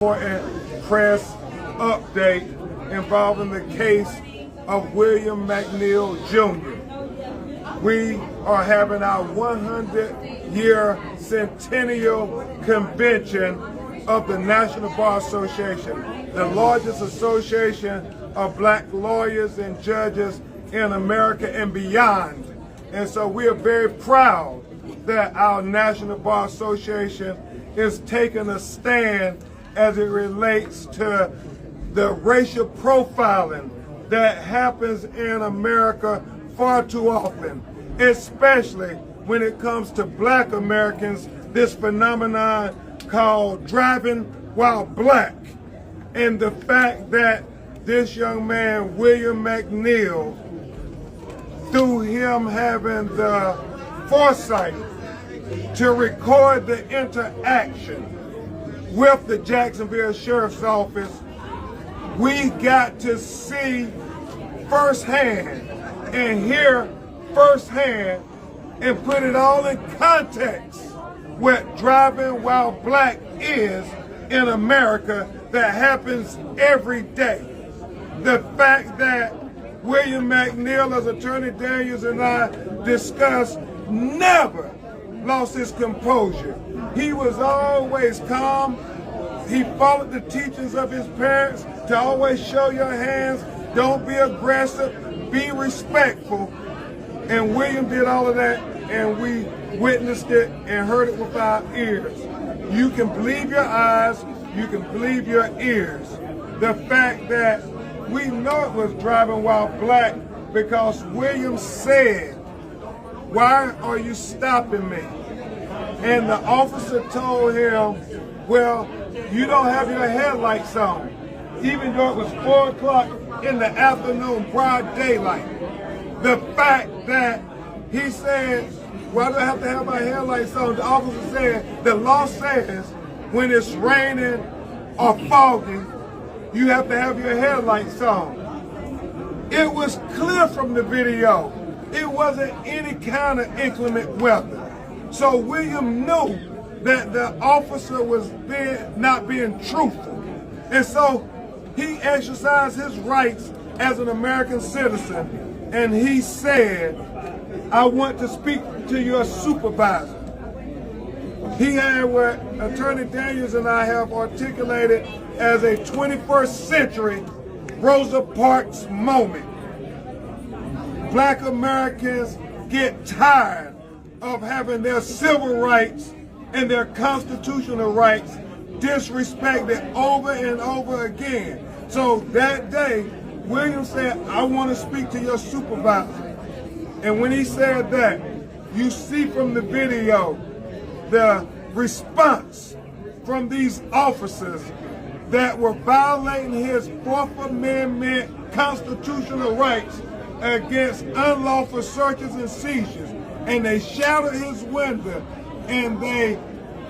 Important press update involving the case of William McNeil Jr. We are having our 100-year centennial convention of the National Bar Association, the largest association of black lawyers and judges in America and beyond. And so we are very proud that our National Bar Association is taking a stand as it relates to the racial profiling that happens in America far too often, especially when it comes to black Americans, this phenomenon called driving while black. And the fact that this young man, William McNeil, through him having the foresight to record the interaction with the Jacksonville Sheriff's Office, we got to see firsthand and hear firsthand and put it all in context what driving while black is in America that happens every day. The fact that William McNeel, as Attorney Daniels and I discussed, never lost his composure. He was always calm. He followed the teachings of his parents to always show your hands, don't be aggressive, be respectful. And William did all of that, and we witnessed it and heard it with our ears. You can believe your eyes, you can believe your ears. The fact that we know it was driving while black because William said, "Why are you stopping me?" And the officer told him, "Well, you don't have your headlights on," even though it was 4 o'clock in the afternoon, broad daylight. The fact that he said, "Why do I have to have my headlights on?" The officer said, "The law says when it's raining or foggy, you have to have your headlights on." It was clear from the video. It wasn't any kind of inclement weather. So William knew that the officer was not being truthful. And so he exercised his rights as an American citizen, and he said, "I want to speak to your supervisor." He had what Attorney Daniels and I have articulated as a 21st century Rosa Parks moment. Black Americans get tired of having their civil rights and their constitutional rights disrespected over and over again. So that day, William said, "I want to speak to your supervisor." And when he said that, you see from the video the response from these officers that were violating his Fourth Amendment constitutional rights against unlawful searches and seizures. And they shattered his window, and they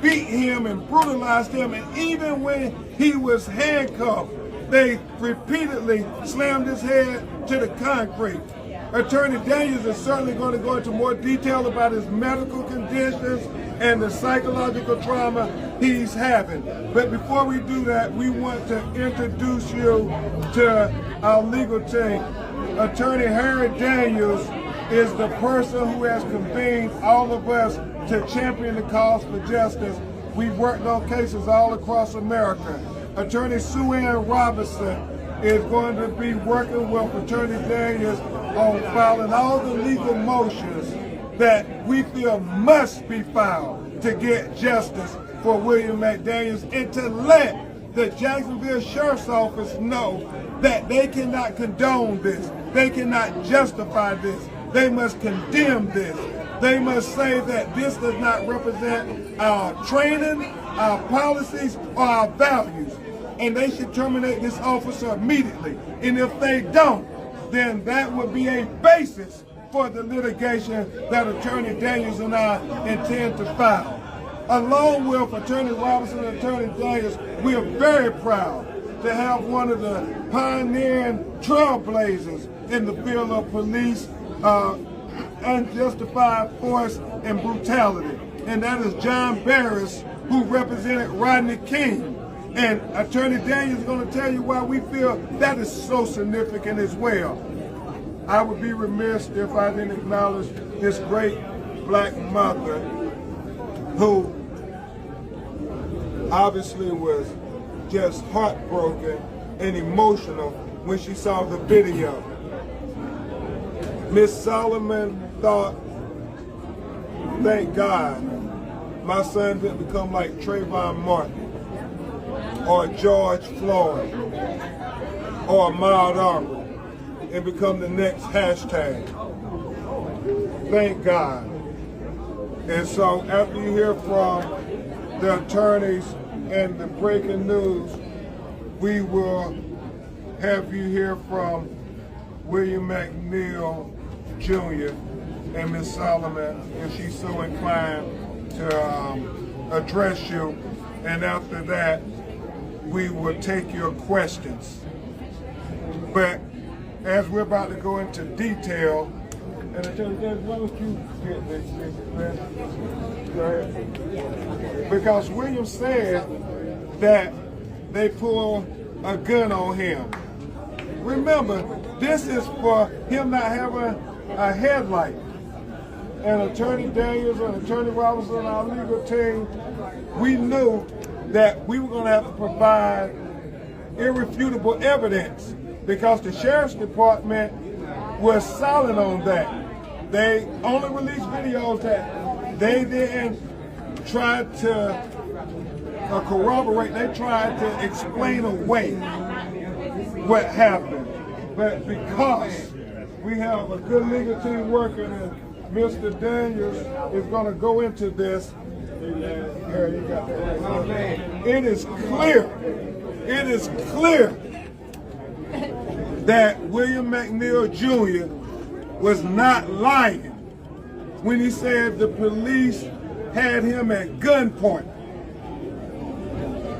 beat him and brutalized him. And even when he was handcuffed, they repeatedly slammed his head to the concrete. Attorney Daniels is certainly going to go into more detail about his medical conditions and the psychological trauma he's having. But before we do that, we want to introduce you to our legal team. Attorney Harry Daniels is the person who has convened all of us to champion the cause for justice. We've worked on cases all across America. Attorney Sue Ann Robinson is going to be working with Attorney Daniels on filing all the legal motions that we feel must be filed to get justice for William McDaniels, and to let the Jacksonville Sheriff's Office know that they cannot condone this. They cannot justify this. They must condemn this. They must say that this does not represent our training, our policies, or our values. And they should terminate this officer immediately. And if they don't, then that would be a basis for the litigation that Attorney Daniels and I intend to file. Along with Attorney Robinson and Attorney Daniels, we are very proud to have one of the pioneering trailblazers in the field of police unjustified force and brutality. And that is John Barris, who represented Rodney King And Attorney Daniels is going to tell you why we feel that is so significant as well. I would be remiss if I didn't acknowledge this great black mother who obviously was just heartbroken and emotional when she saw the video. Miss Solomon thought, thank God my son didn't become like Trayvon Martin or George Floyd or Ahmaud Arbery and become the next hashtag. Thank God. And so after you hear from the attorneys and the breaking news, we will have you hear from William McNeil Jr. and Ms. Solomon, if she's so inclined to address you. And after that, we will take your questions. But as we're about to go into detail, and Attorney Judge, why don't you get this? Go ahead. Because William said that they pulled a gun on him. Remember, this is for him not having a headlight. And Attorney Daniels and Attorney Robinson and our legal team, we knew that we were going to have to provide irrefutable evidence because the Sheriff's Department was silent on that. They only released videos that they didn't try to corroborate. They tried to explain away what happened. But because we have a good legal team working and Mr. Daniels is going to go into this, it is clear that William McNeil Jr. was not lying when he said the police had him at gunpoint.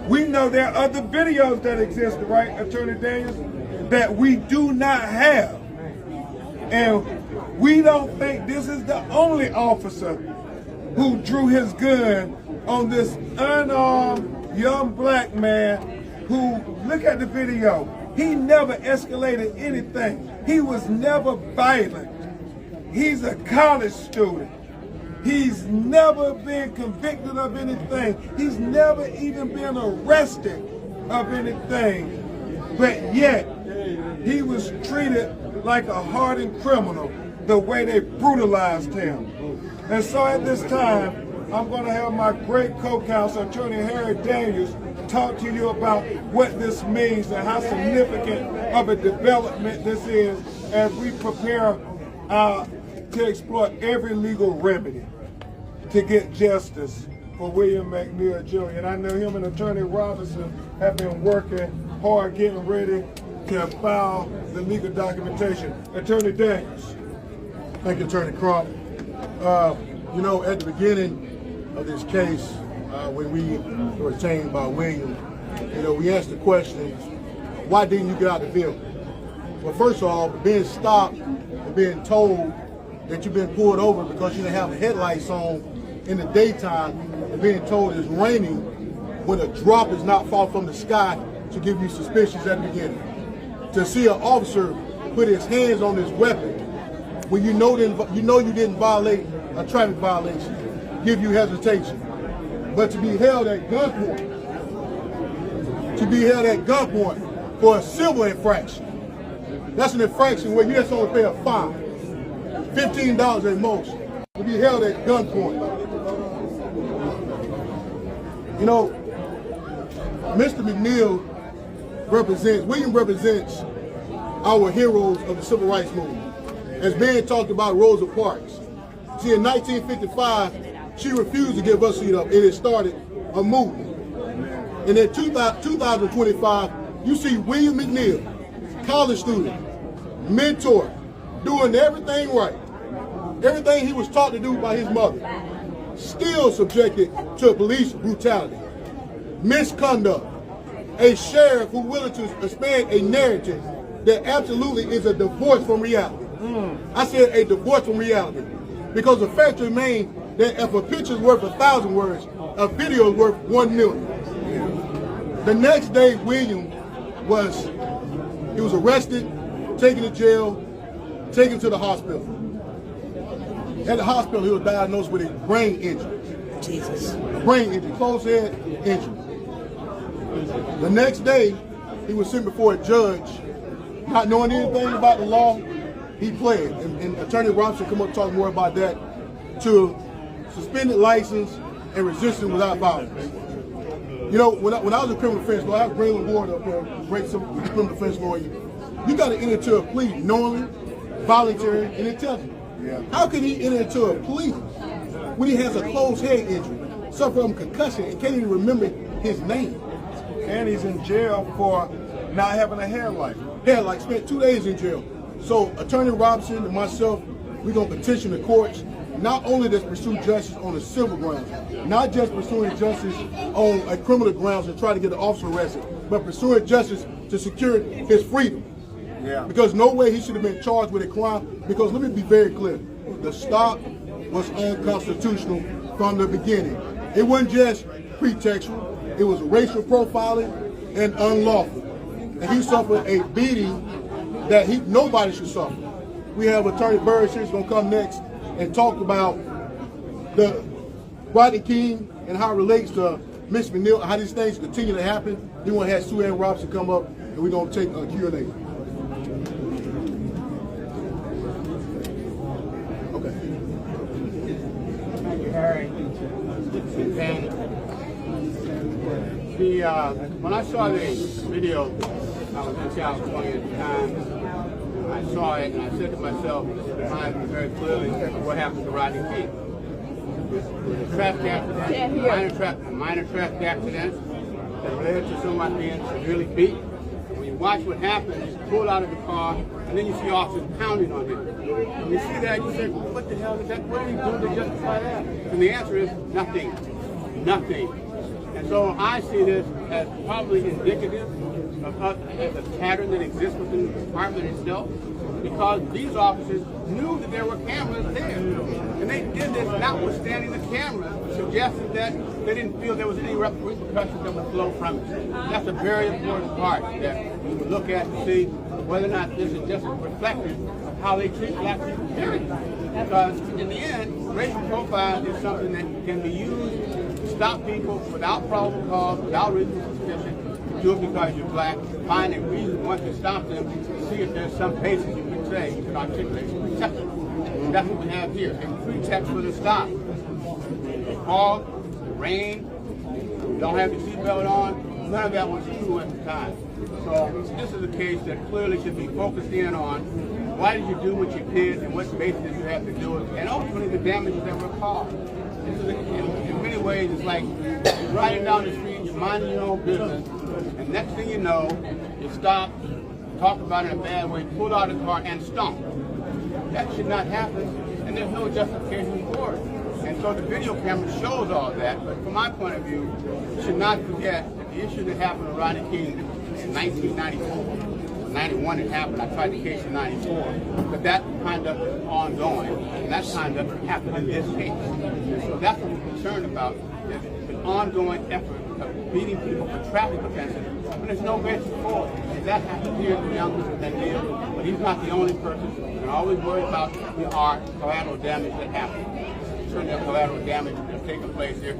We know there are other videos that exist, right, Attorney Daniels, that we do not have. And we don't think this is the only officer who drew his gun on this unarmed young black man who, look at the video, he never escalated anything. He was never violent. He's a college student. He's never been convicted of anything. He's never even been arrested of anything. But yet, he was treated like a hardened criminal the way they brutalized him. And so at this time, I'm going to have my great co-counsel, Attorney Harry Daniels, talk to you about what this means and how significant of a development this is as we prepare to explore every legal remedy to get justice for William McNeil Jr. And I know him and Attorney Robinson have been working hard, getting ready to file the legal documentation. Attorney Daniels. Thank you, Attorney Crump. You know, at the beginning of this case, when we were retained by William, you know, we asked the question, why didn't you get out of the vehicle? Well, first of all, being stopped and being told that you've been pulled over because you didn't have the headlights on in the daytime, and being told it's raining when a drop is not falling from the sky to give you suspicions at the beginning. To see an officer put his hands on his weapon when you know you didn't violate a traffic violation, give you hesitation. But to be held at gunpoint, for a civil infraction, that's an infraction where you just only pay a fine, $15 at most, to be held at gunpoint. You know, Mr. McNeil William represents our heroes of the civil rights movement. As being talked about Rosa Parks. See, in 1955, she refused to give her seat up, and it started a movement. And in 2025, you see William McNeil, college student, mentor, doing everything right. Everything he was taught to do by his mother, still subjected to police brutality, misconduct, a sheriff who willing to expand a narrative that absolutely is a divorce from reality. I said a divorce from reality, because the fact remains that if a picture is worth 1,000 words, a video is worth 1 million. The next day, William was arrested, taken to jail, taken to the hospital. At the hospital, he was diagnosed with a brain injury. Jesus. A brain injury, closed head injury. The next day, he was sent before a judge, not knowing anything about the law. He pled, and Attorney Robinson come up and talk more about that, to suspended license and resistance without violence. You know, when I was a criminal defense lawyer, I have Braylon Ward up there, great criminal defense lawyer. You got to enter into a plea knowingly, voluntary, and intelligent. Yeah. How can he enter into a plea when he has a closed head injury, suffer from concussion, and can't even remember his name? And he's in jail for not having a hair light. Spent 2 days in jail. So Attorney Robinson and myself, we're going to petition the courts not only to pursue justice on the civil grounds, not just pursuing justice on a criminal grounds and try to get the officer arrested, but pursuing justice to secure his freedom. Yeah. Because no way he should have been charged with a crime. Because let me be very clear, the stop was unconstitutional from the beginning. It wasn't just pretextual, it was racial profiling and unlawful. And he suffered a beating that nobody should suffer. We have Attorney Burris here who's going to come next and talk about the Rodney King and how it relates to Miss McNeil, how these things continue to happen. Then we'll have Sue Ann Robinson come up and we're going to take a Q&A. Okay. Thank you, Harry. And when I saw the video, I was in California at the time. I saw it and I said to myself, this reminds me very clearly of what happened to Rodney King. Traffic accident, minor traffic accident that led to someone being severely beat. When you watch what happened, he's pulled out of the car, and then you see officers pounding on him. When you see that, you say, well, what the hell is that? What are you doing to justify that? And the answer is nothing. Nothing. And so I see this as probably indicative of the pattern that exists within the department itself, because these officers knew that there were cameras there. And they did this notwithstanding the cameras, suggesting that they didn't feel there was any repercussions that would flow from it. That's a very important part that we would look at to see whether or not this is just a reflection of how they treat black people, period. Because in the end, racial profile is something that can be used to stop people without probable cause, without reasonable suspicion. Do it because you're black, find a reason once you stop them to see if there's some basis you can say, you can articulate, acceptable. That's what we have here, a pretext for the stop. The fog, the rain, you don't have your seatbelt on, none of that was true at the time. So this is a case that clearly should be focused in on why did you do what you did and what basis did you have to do it, and ultimately the damages that were caused. This is in many ways, it's like you're riding down the street, you're minding your own business, and next thing you know, you stop, talk about it in a bad way, pull out of the car and stomp. That should not happen, and there's no justification for it. And so the video camera shows all that, but from my point of view, you should not forget that the issue that happened to Rodney King in 1994, 91 it happened, I tried the case in 94, but that conduct is ongoing, and that conduct happened in this case. And so that's what we're concerned about, is an ongoing effort of beating people for traffic offenses, but there's no basis for it. And that happened here to young Mr. McNeil, but he's not the only person. We're always worried about the collateral damage that happens. Certainly the collateral damage that's taken place here.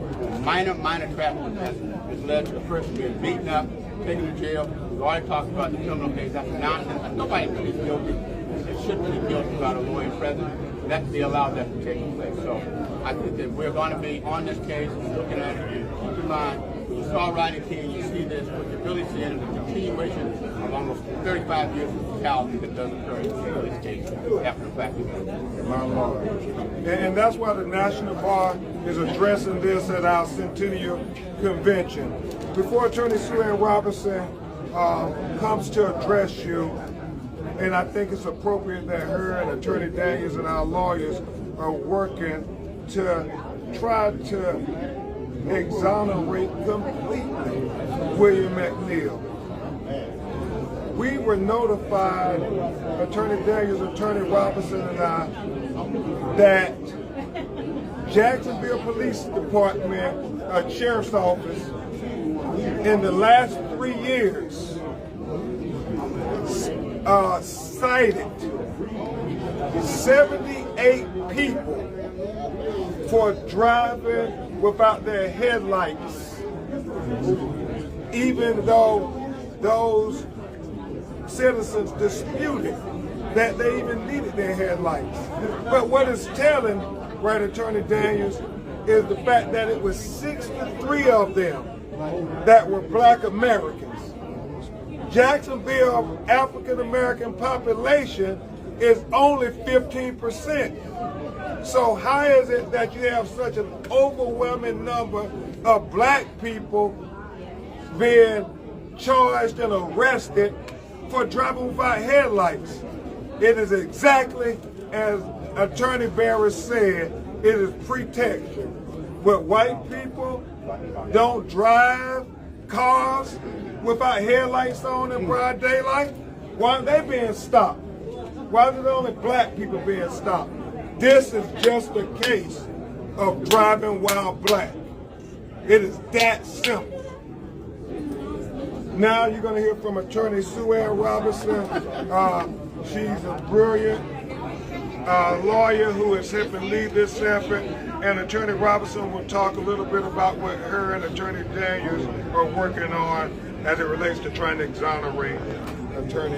Minor traffic offense has led to the person being beaten up, taken to jail. We've already talked about the criminal case. That's nonsense. Nobody really is guilty. It shouldn't be guilty without a lawyer present. That they allowed that to take place. So I think that we're going to be on this case and looking at it. And keep in mind, when you saw Rodney King, you see this. What you're really seeing is a continuation of almost 35 years of brutality that does occur in this case after the fact. My Lord. And that's why the National Bar is addressing this at our Centennial Convention. Before Attorney Sue Ann Robinson comes to address you, and I think it's appropriate that her and Attorney Daniels and our lawyers are working to try to exonerate completely William McNeil. We were notified, Attorney Daniels, Attorney Robinson, and I, that Jacksonville Police Department, Sheriff's Office, in the last 3 years cited 78 people for driving without their headlights, even though those citizens disputed that they even needed their headlights. But what it's telling, right, Attorney Daniels, is the fact that it was 63 of them that were Black Americans. Jacksonville African American population is only 15%. So how is it that you have such an overwhelming number of Black people being charged and arrested for driving without headlights? It is exactly as Attorney Barrett said, it is protection. Where white people don't drive cars without headlights on in broad daylight, why are they being stopped? Why are the only Black people being stopped? This is just a case of driving while Black. It is that simple. Now you're going to hear from Attorney Sue Ann Robinson. She's a brilliant lawyer who is helping lead this effort. And Attorney Robinson will talk a little bit about what her and Attorney Daniels are working on as it relates to trying to exonerate Mr.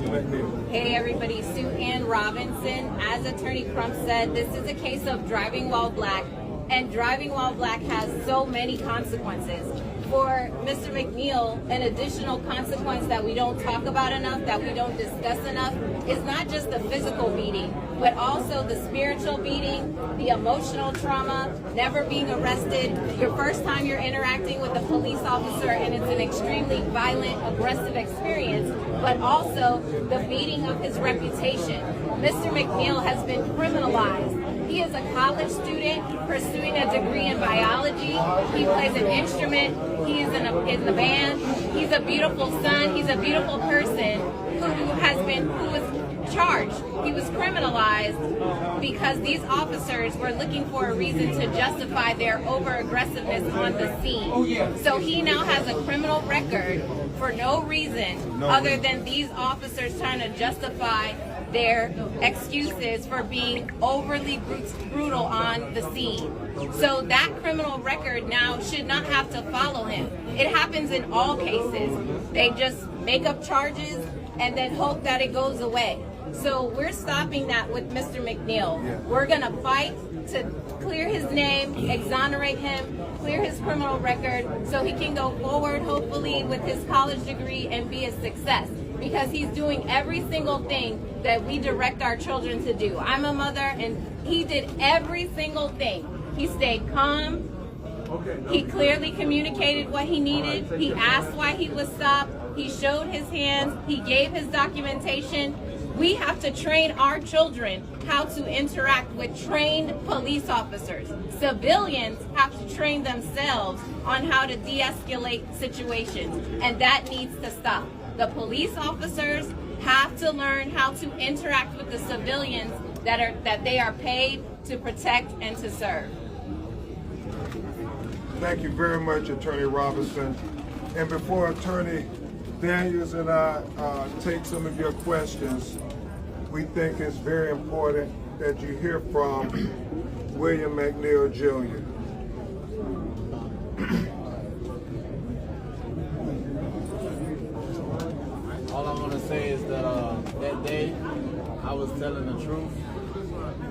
McNeil. Hey everybody, Sue Ann Robinson. As Attorney Crump said, this is a case of driving while Black, and driving while Black has so many consequences. For Mr. McNeil, an additional consequence that we don't talk about enough, that we don't discuss enough, is not just the physical beating, but also the spiritual beating, the emotional trauma, never being arrested, your first time you're interacting with a police officer and it's an extremely violent, aggressive experience, but also the beating of his reputation. Mr. McNeil has been criminalized. He is a college student pursuing a degree in biology. He plays an instrument. He is in the band. He's a beautiful son. He's a beautiful person who was charged. He was criminalized because these officers were looking for a reason to justify their over-aggressiveness on the scene. So he now has a criminal record for no reason other than these officers trying to justify their excuses for being overly brutal on the scene. So that criminal record now should not have to follow him. It happens in all cases. They just make up charges and then hope that it goes away. So we're stopping that with Mr. McNeil. We're going to fight to clear his name, exonerate him, clear his criminal record so he can go forward, hopefully, with his college degree and be a success. Because he's doing every single thing that we direct our children to do. I'm a mother, and he did every single thing. He stayed calm. He clearly communicated what he needed. He asked why he was stopped. He showed his hands. He gave his documentation. We have to train our children how to interact with trained police officers. Civilians have to train themselves on how to de-escalate situations, and that needs to stop. The police officers have to learn how to interact with the civilians that they are paid to protect and to serve. Thank you very much, Attorney Robinson. And before Attorney Daniels and I take some of your questions, we think it's very important that you hear from William McNeil Jr. All I want to say is that that day I was telling the truth.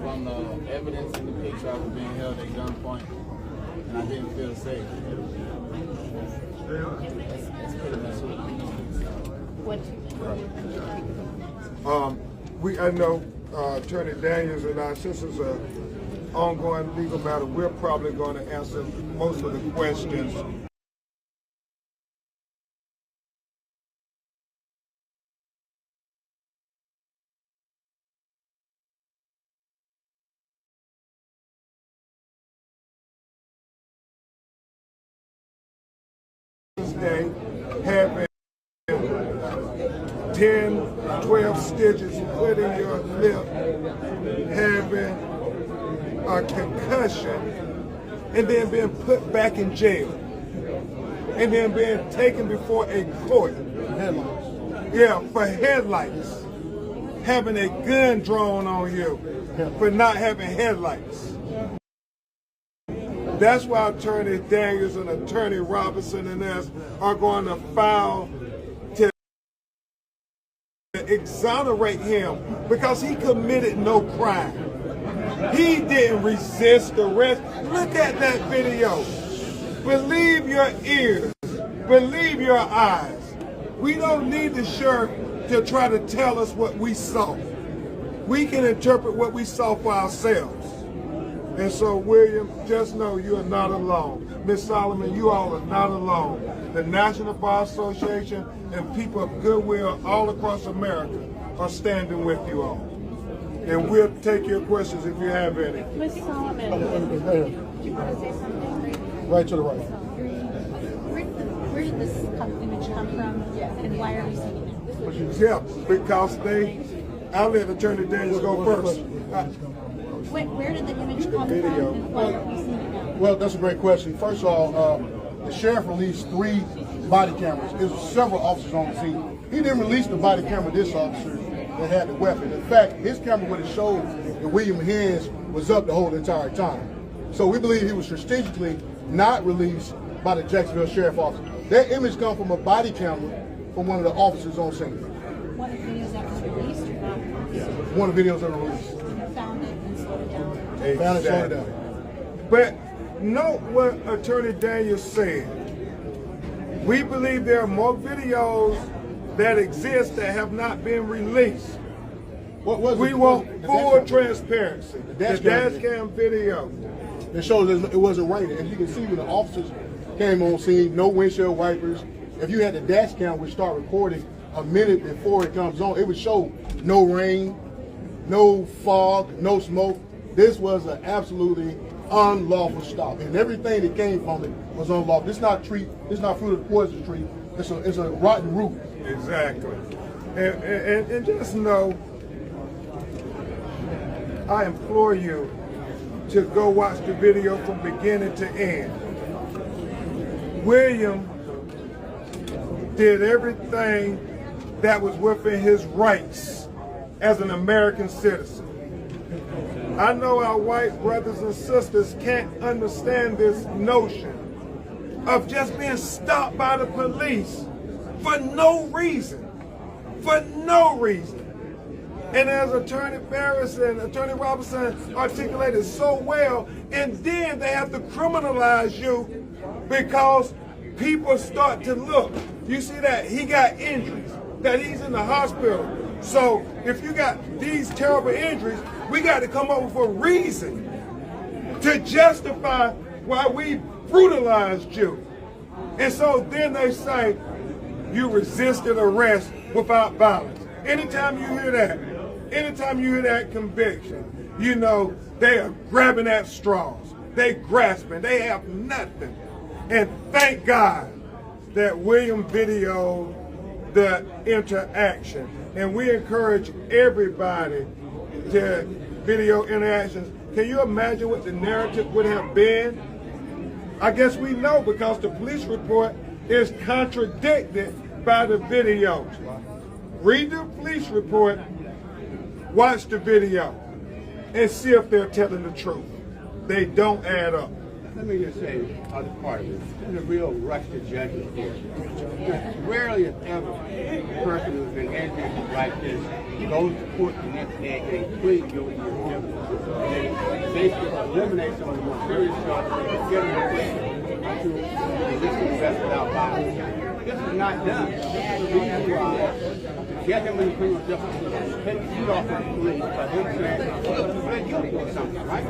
From the evidence in the picture, I was being held at gunpoint, and I didn't feel safe. That's pretty much it. I know Attorney Daniels and I, since it's an ongoing legal matter, we're probably going to answer most of the questions. Day, having 10, 12 stitches put in your lip, having a concussion, and then being put back in jail. and then being taken before a court. Headlines. Yeah, for headlights. Having a gun drawn on you for not having headlights. That's why Attorney Daniels and Attorney Robinson and us are going to file to exonerate him because he committed no crime. He didn't resist arrest. Look at that video. Believe your ears. Believe your eyes. We don't need the sheriff to try to tell us what we saw. We can interpret what we saw for ourselves. And so, William, just know you are not alone. Ms. Solomon, you all are not alone. The National Bar Association and people of goodwill all across America are standing with you all. And we'll take your questions if you have any. Ms. Solomon, do you want to say something? Right to the right. Where did this image come from, and why are we seeing it? Yeah, because I'll let Attorney Daniels go first. Where did the image come from, and why are we seeing it now? Well, that's a great question. First of all, the sheriff released 3 body cameras. There was several officers on the scene. He didn't release the body camera of this officer that had the weapon. In fact, his camera would have showed that William's hands was up the whole entire time. So we believe he was strategically not released by the Jacksonville sheriff officer. That image comes from a body camera from one of the officers on scene. One of the videos that was released or not? One of the videos that were released. Found it and slowed it down. Found it, slowed it down. But note what Attorney Daniels said. We believe there are more videos that exist that have not been released. We want full transparency. The dash cam video. It shows it wasn't raining. As you can see, when the officers came on scene, no windshield wipers. If you had the dash cam, which start recording a minute before it comes on, it would show no rain, no fog, no smoke. This was an absolutely unlawful stop, and everything that came from it was unlawful. It's not fruit of the poisonous tree. It's a rotten root. Exactly. And just know, I implore you to go watch the video from beginning to end. William did everything that was within his rights as an American citizen. I know our white brothers and sisters can't understand this notion of just being stopped by the police for no reason. For no reason. And as Attorney Ferris and Attorney Robinson articulated so well, and then they have to criminalize you because people start to look. You see that he got injuries, that he's in the hospital. So if you got these terrible injuries, we got to come up with a reason to justify why we brutalized you. And so then they say, you resisted arrest without violence. Anytime you hear that conviction, you know they are grabbing at straws. They grasping, they have nothing. And thank God that William videoed the interaction. And we encourage everybody to video interactions. Can you imagine what the narrative would have been? I guess we know because the police report is contradicted by the video. Read the police report, watch the video, and see if they're telling the truth. They don't add up. Let me just say, other part of it, there's a real rush to judgment here. Rarely, if ever, a person who's been injured like this goes to court the next day and plead guilty or guilty. They basically eliminate some of the more serious charges and get them to resist arrest without violence. This is not done. This is a reason why to get him in the criminal justice system, take the heat off of the police by him saying, well, he pled guilty or something, right?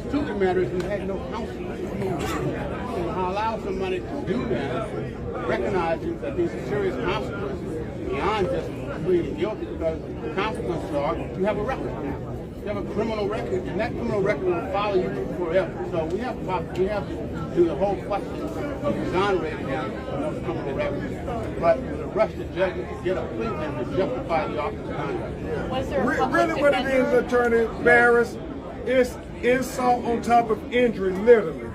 The truth of the matter is he had no counsel. And I allow somebody to do that, recognizing that these are serious consequences beyond just pleading guilty, because the consequences are you have a record now. You have a criminal record, and that criminal record will follow you forever. So we have to do the whole question of exonerating him from those criminal records. But the rush to judgment to get a plea and to justify the officer's conduct. Was there a Really what it is, Attorney Barris, is insult on top of injury, literally.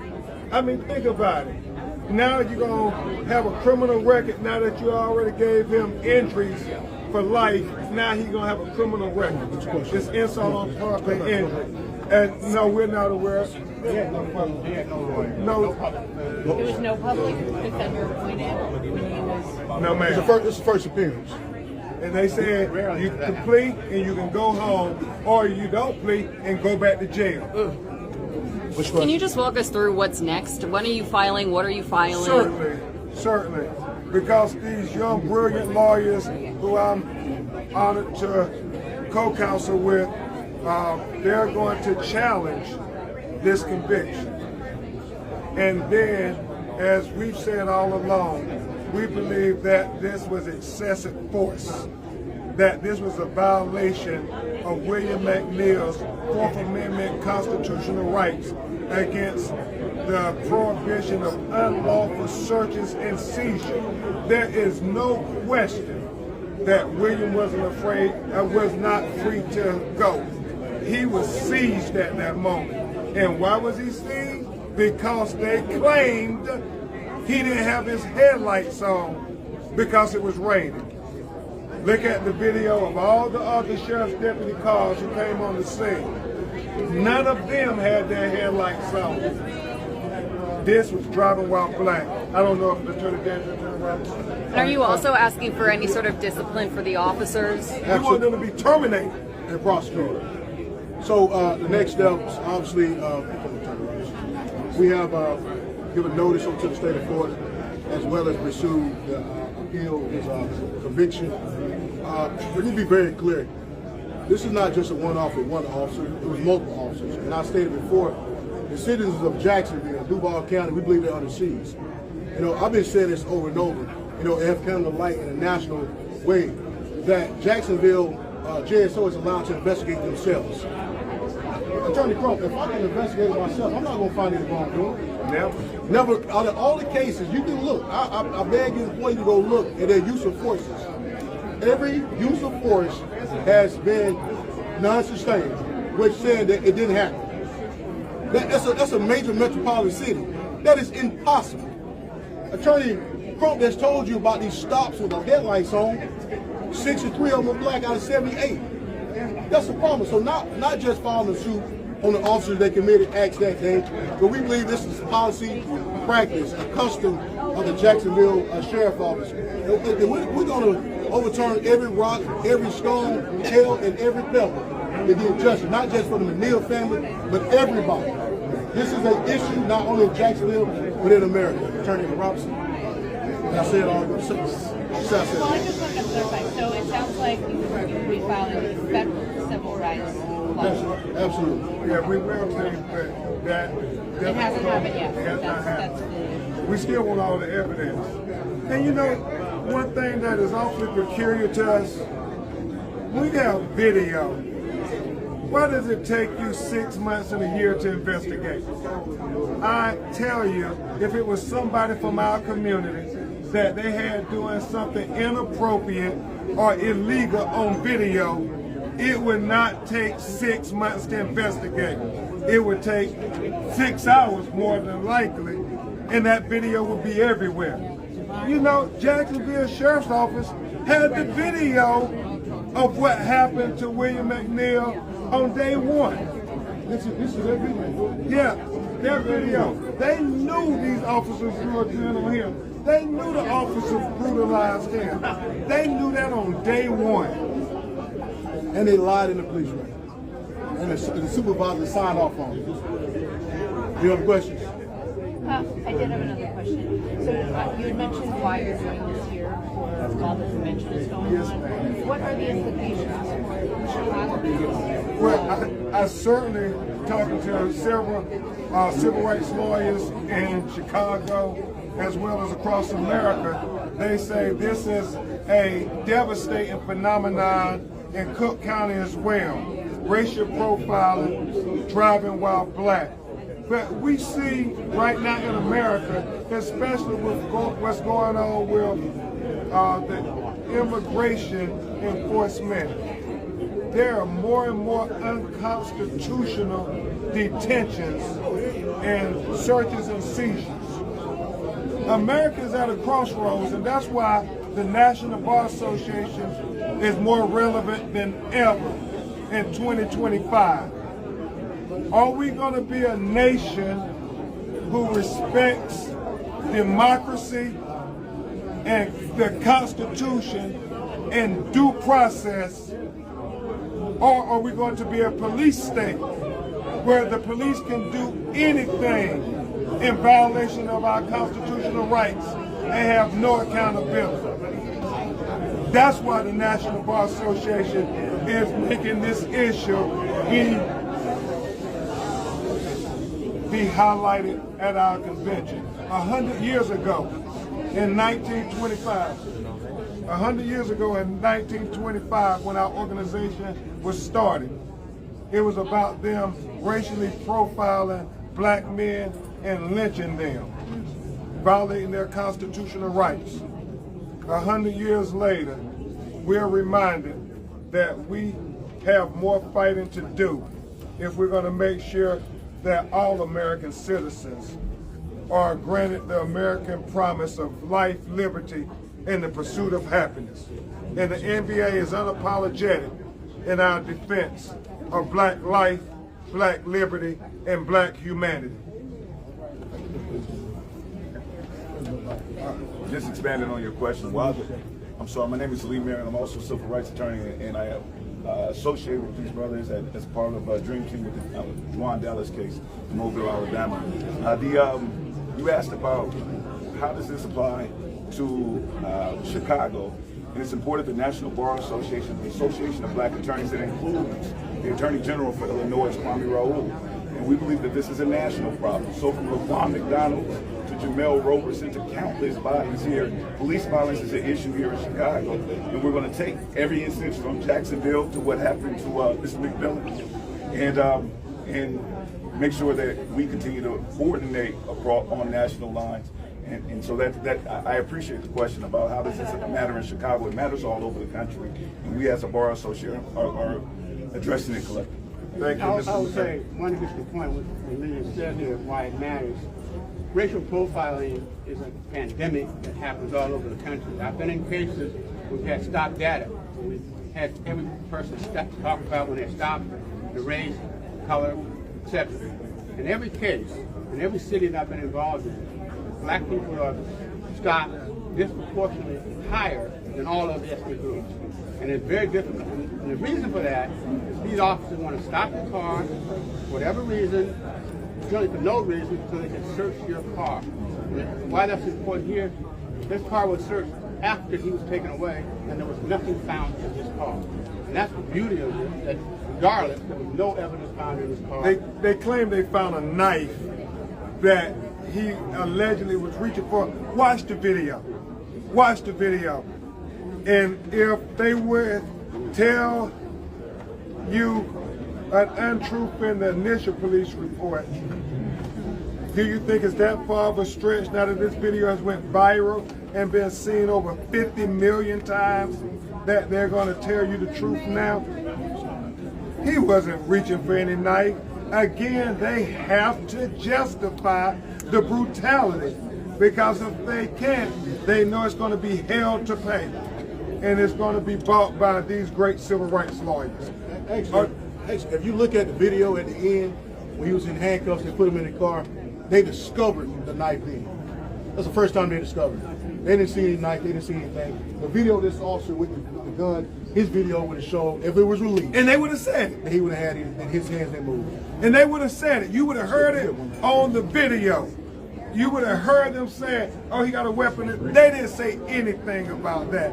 I mean, think about it. now you're going to have a criminal record now that you already gave him injuries for life. Now he's going to have a criminal record. It's insult on property injury. And no, we're not aware. No. There was no public defender appointed when he was. No, ma'am. It's the first appearance. And they said you can plead and you can go home, or you don't plead and go back to jail. Can you just walk us through what's next? When are you filing? What are you filing? Certainly. Because these young, brilliant lawyers who I'm honored to co-counsel with, they're going to challenge this conviction. And then, as we've said all along, we believe that this was excessive force, that this was a violation of William McNeil's Fourth Amendment constitutional rights against the prohibition of unlawful searches and seizures. There is no question that William was not free to go. He was seized at that moment. And why was he seized? Because they claimed he didn't have his headlights on because it was raining. Look at the video of all the other sheriff's deputy cars who came on the scene. None of them had their headlights on. This was driving while black. I don't know if the attorney general turned around. And are you also asking for any sort of discipline for the officers? We want them to be terminated and prosecuted. So the next steps, obviously, we have given notice to the state of Florida, as well as pursued the appeal of his conviction. Let me be very clear. This is not just a one-off with one officer. It was multiple officers. And I stated before, the citizens of Jacksonville, Duval County, we believe they're under siege. You know, I've been saying this over and over. You know, it have come to light in a national way that Jacksonville JSO is allowed to investigate themselves. Attorney Crump, if I can investigate it myself, I'm not going to find any wrongdoing. Never. Out of all the cases, you can look. I beg you to go look at their use of forces. Every use of force has been non-sustained, which said that it didn't happen. That's a major metropolitan city. That is impossible. Attorney Crump has told you about these stops with the headlights on. 63 of them were black out of 78. That's the problem. So not just filing a suit on the officers that committed acts that day, but we believe this is policy, practice, a custom of the Jacksonville Sheriff Office. We're going to overturn every rock, every stone, hill, and every pebble to get justice, not just for the McNeil family, but everybody. This is an issue not only in Jacksonville, but in America. Attorney Robinson. I said all good. Well, I just want to clarify. So it sounds like you will be filing federal civil rights lawsuit. Absolutely. Yeah, we will take, but that It hasn't happened yet. It has not That's happened. We still want all the evidence. And you know, one thing that is awfully peculiar to us, we have video. Why does it take you 6 months and a year to investigate? I tell you, if it was somebody from our community that they had doing something inappropriate or illegal on video, it would not take 6 months to investigate. It would take 6 hours more than likely, and that video would be everywhere. You know, Jacksonville Sheriff's Office had the video of what happened to William McNeil on day one. This is their video. Yeah, their video. They knew these officers were doing on him. They knew the officers brutalized him. They knew that on day one. And they lied in the police record. And the supervisor signed off on it. You have questions? I did have another question. So you had mentioned why you're doing this here while the convention is going on. What are the implications for Chicago? Well, I certainly talking to several civil rights lawyers in Chicago as well as across America. They say this is a devastating phenomenon in Cook County as well. Racial profiling, driving while black. But we see right now in America, especially with what's going on with the immigration enforcement, there are more and more unconstitutional detentions and searches and seizures. America is at a crossroads, and that's why the National Bar Association is more relevant than ever in 2025. Are we going to be a nation who respects democracy and the Constitution and due process, or are we going to be a police state where the police can do anything in violation of our constitutional rights and have no accountability? That's why the National Bar Association is making this issue be highlighted at our convention. 100 years ago in 1925, when our organization was started, it was about them racially profiling black men and lynching them, violating their constitutional rights. 100 years later, we're reminded that we have more fighting to do if we're going to make sure that all American citizens are granted the American promise of life, liberty, and the pursuit of happiness. And the NBA is unapologetic in our defense of black life, black liberty, and black humanity. Just expanding on your question, I'm sorry, my name is Lee Marion. I'm also a civil rights attorney, and I am associated with these brothers as part of Dream Team with the Juan Dallas case in Mobile, Alabama. You asked about how does this apply to Chicago, and it's important the National Bar Association, the Association of Black Attorneys, that includes the Attorney General for Illinois, Kwame Raoul. And we believe that this is a national problem. So from LaQuan McDonald to Jamel Roberson to countless bodies here, police violence is an issue here in Chicago. And we're going to take every instance from Jacksonville to what happened to Mr. McMillan and make sure that we continue to coordinate across on national lines. And so that I appreciate the question about how does this matter in Chicago. It matters all over the country. And we as a bar association are addressing it collectively. Thank you, I Mr. would say one additional point what William said here, why it matters. Racial profiling is a pandemic that happens all over the country. I've been in cases where we've had stop data. We've had every person talk about when they stopped, the race, color, etc. In every case, in every city that I've been involved in, black people are stopped disproportionately higher than all other ethnic groups. And it's very difficult. And the reason for that is these officers want to stop the car for whatever reason, generally for no reason, so they can search your car. And why that's important here, this car was searched after he was taken away, and there was nothing found in his car. And that's the beauty of this, that regardless, there was no evidence found in his car. They claim they found a knife that he allegedly was reaching for. Watch the video. Watch the video. And if they would tell you an untruth in the initial police report, do you think it's that far of a stretch now that this video has went viral and been seen over 50 million times that they're going to tell you the truth now? He wasn't reaching for any knife. Again, they have to justify the brutality, because if they can't, they know it's going to be hell to pay. And it's going to be bought by these great civil rights lawyers. Actually, if you look at the video at the end, when he was in handcuffs, they put him in the car, they discovered the knife then. That's the first time they discovered it. They didn't see any knife, they didn't see anything. The video of this officer with the gun, his video would have shown, if it was released. And they would have said it. He would have had it, and his hands didn't move. And they would have said it. You would have heard it on the video. You would have heard them say, oh, he got a weapon. They didn't say anything about that.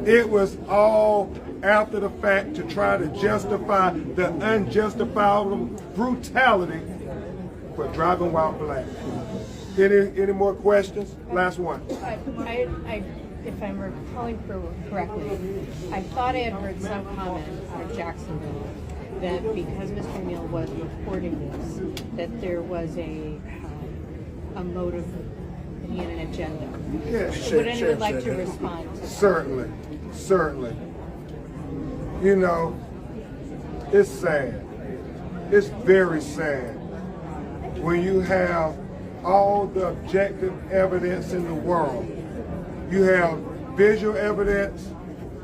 It was all after the fact to try to justify the unjustifiable brutality for driving while black. Any more questions? Last one. If I'm recalling correctly, I thought I had heard some comment out of Jacksonville that because Mr. McNeil was reporting this, that there was a motive and an agenda. Yes. Would anyone like to respond to that? Certainly. Certainly. You know, it's sad. It's very sad when you have all the objective evidence in the world. You have visual evidence,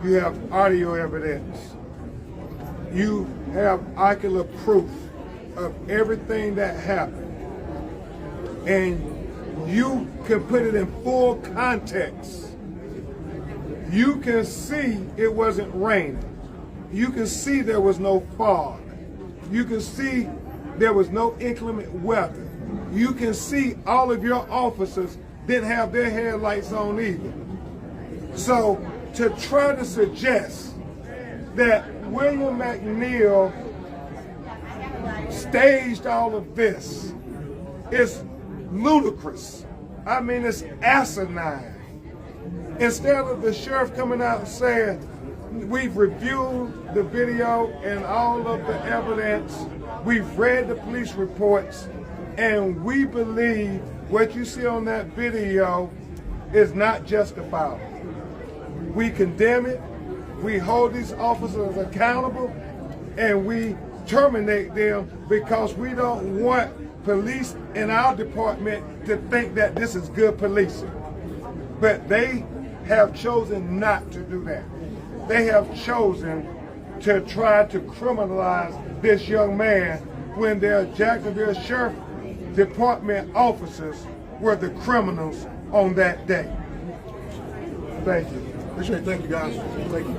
you have audio evidence, you have ocular proof of everything that happened. And you can put it in full context. You can see it wasn't raining. You can see there was no fog. You can see there was no inclement weather. You can see all of your officers didn't have their headlights on either. So to try to suggest that William McNeil staged all of this is ludicrous. I mean, it's asinine. Instead of the sheriff coming out and saying, we've reviewed the video and all of the evidence, we've read the police reports, and we believe what you see on that video is not justifiable. We condemn it, we hold these officers accountable, and we terminate them because we don't want police in our department to think that this is good policing. But they have chosen not to do that. They have chosen to try to criminalize this young man when their Jacksonville Sheriff Department officers were the criminals on that day. Thank you. Appreciate it. Thank you, guys. Thank you.